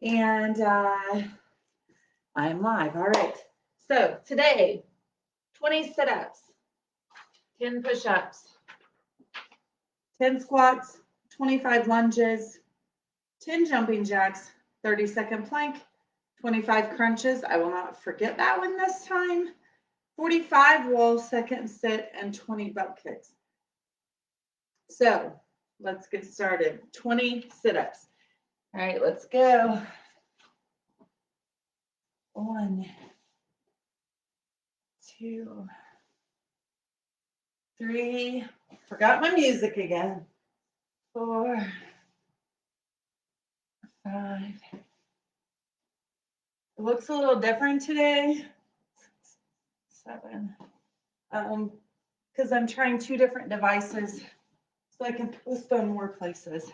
And I'm live. All right. So today, 20 sit-ups, 10 push-ups, 10 squats, 25 lunges, 10 jumping jacks, 30-second plank, 25 crunches. I will not forget that one this time. 45 wall second sit, and 20 butt kicks. So let's get started. 20 sit-ups. All right, let's go. 1, 2, 3. Forgot my music again. 4, 5. It looks a little different today. 7. Because I'm trying 2 different devices so I can post on more places.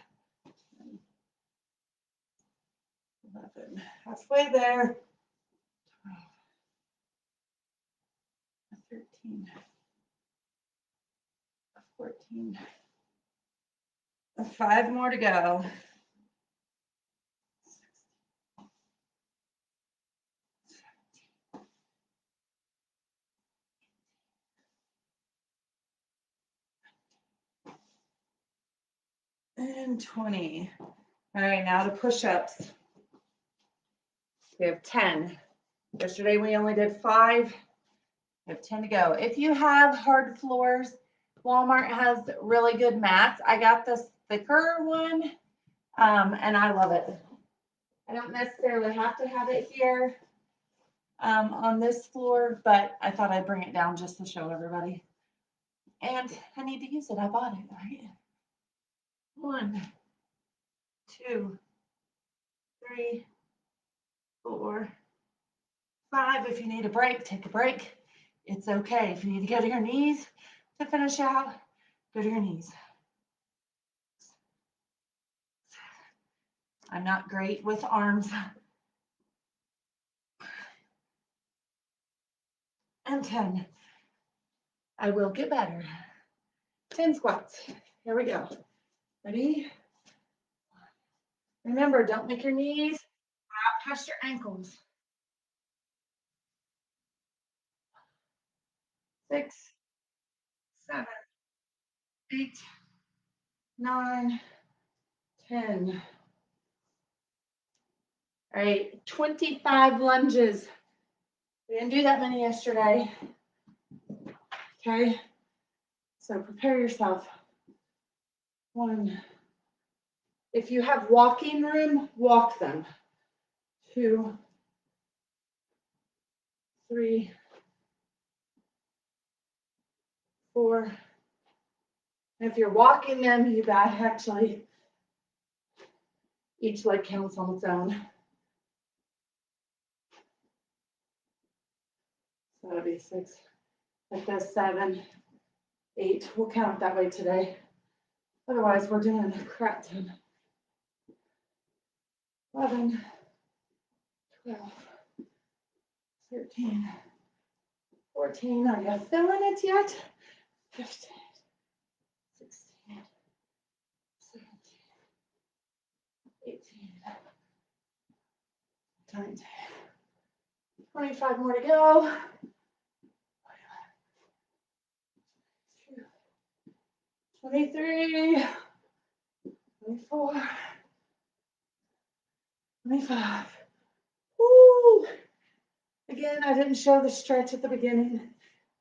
11. Halfway there. 12. 13. 14. 5 more to go. 17. And 20. All right, now the push-ups. We have 10. Yesterday we only did 5. We have 10 to go. If you have hard floors, Walmart has really good mats. I got this thicker one, and I love it. I don't necessarily have to have it here on this floor, but I thought I'd bring it down just to show everybody. And I need to use it. I bought it, right? 1, 2, 3, 4, 5. If you need a break, take a break. It's okay. If you need to go to your knees to finish out, go to your knees. I'm not great with arms. And 10. I will get better. 10 squats. Here we go. Ready? Remember, don't make your knees out past your ankles. 6, 7, 8, 9, 10. All right, 25 lunges. We didn't do that many yesterday. Okay, so prepare yourself. 1. If you have walking room, walk them. 2, 3, 4. And if you're walking them, you got actually each leg counts on its own. So that'll be 6, like this, 7, 8. We'll count that way today. Otherwise, we're doing a crap ton. 11, 12, 13, 14. Are you feeling it yet? 15, 16, 17, 18, 19. 25 more to go. 23, 24, 25. Woo! Again, I didn't show the stretch at the beginning.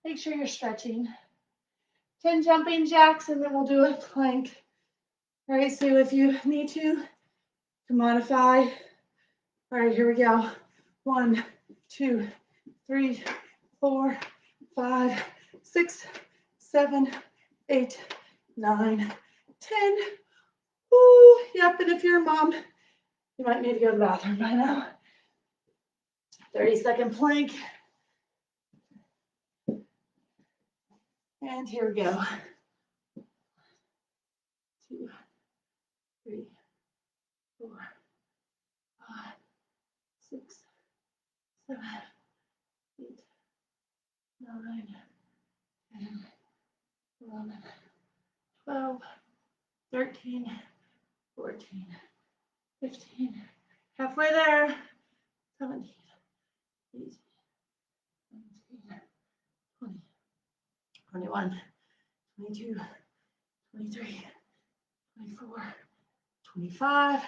Make sure you're stretching. 10 jumping jacks, and then we'll do a plank. All right, so if you need to modify. All right, here we go. 1, 2, 3, 4, 5, 6, 7, 8, 9, 10. Ooh, yep, and if you're a mom, you might need to go to the bathroom by now. 30-second plank. And here we go. 2, 3, 4, 5, 6, 7, 8, 9, 10, 11, 12, 13, 14, 15, halfway halfway there. 17, 18, 19, 20, 21, 22, 23, 24, 25,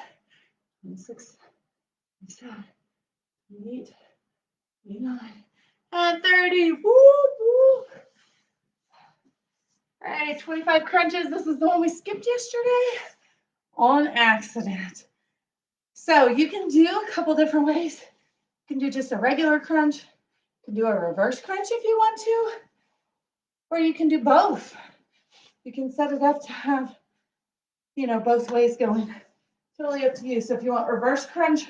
26, 27, 28, 29, and 30. Woo, woo. All right, 25 crunches. This is the one we skipped yesterday on accident. So you can do a couple different ways. You can do just a regular crunch. You can do a reverse crunch if you want to, or you can do both. You can set it up to have, you know, both ways going. Totally up to you. So if you want reverse crunch,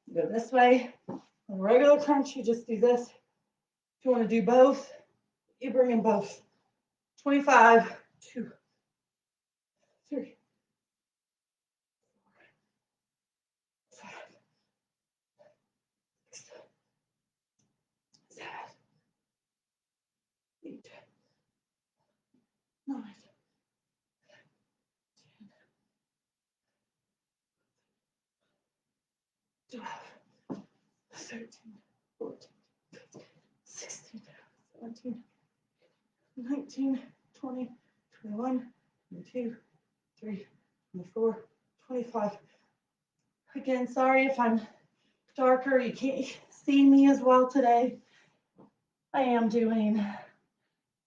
you go this way. On regular crunch, you just do this. If you want to do both, you bring in both. 25, 2, 3, 4, 5, 6, 7, 8, 9, 10, 12, 13, 14, 15, 16, 17, 19, 20, 21, 22, 23, 24, 25. Again, sorry if I'm darker. You can't see me as well today. I am doing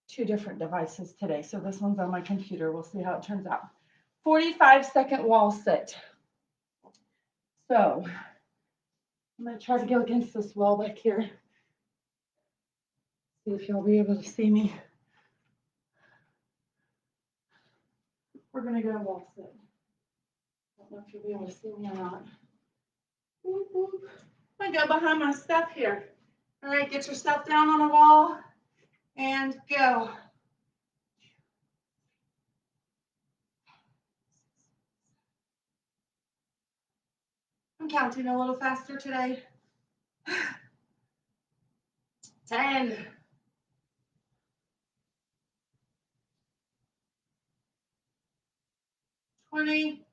2 different devices today. So this one's on my computer. We'll see how it turns out. 45-second wall sit. So I'm going to try to go against this wall back here. See if you'll be able to see me. We're going to go wall sit. I don't know if you'll be able to see me or not. Whoop, whoop. I'm going to go behind my stuff here. All right, get yourself down on a wall and go. I'm counting a little faster today. 10. 20.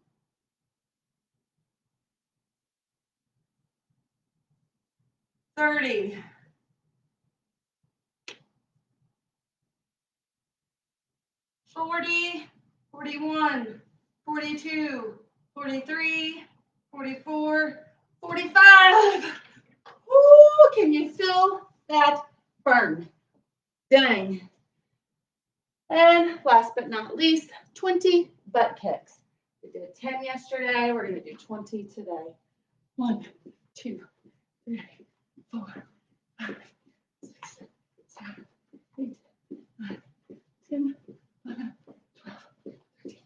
30. 40. 41. 42. 43. 44. 45. Woo, can you feel that burn? Dang. And last but not least, 20 butt kicks. We did 10 yesterday. We're going to do 20 today. 1, 2, 3, 4, 5, 6, 7, 8, 9, 10, 11, 12, 13,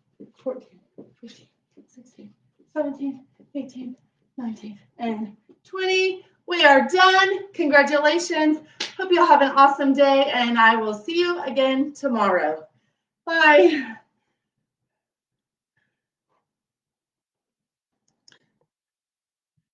14, 15, 16, 17, 18, 19, and 20. We are done. Congratulations. Hope you'll have an awesome day, and I will see you again tomorrow. Bye.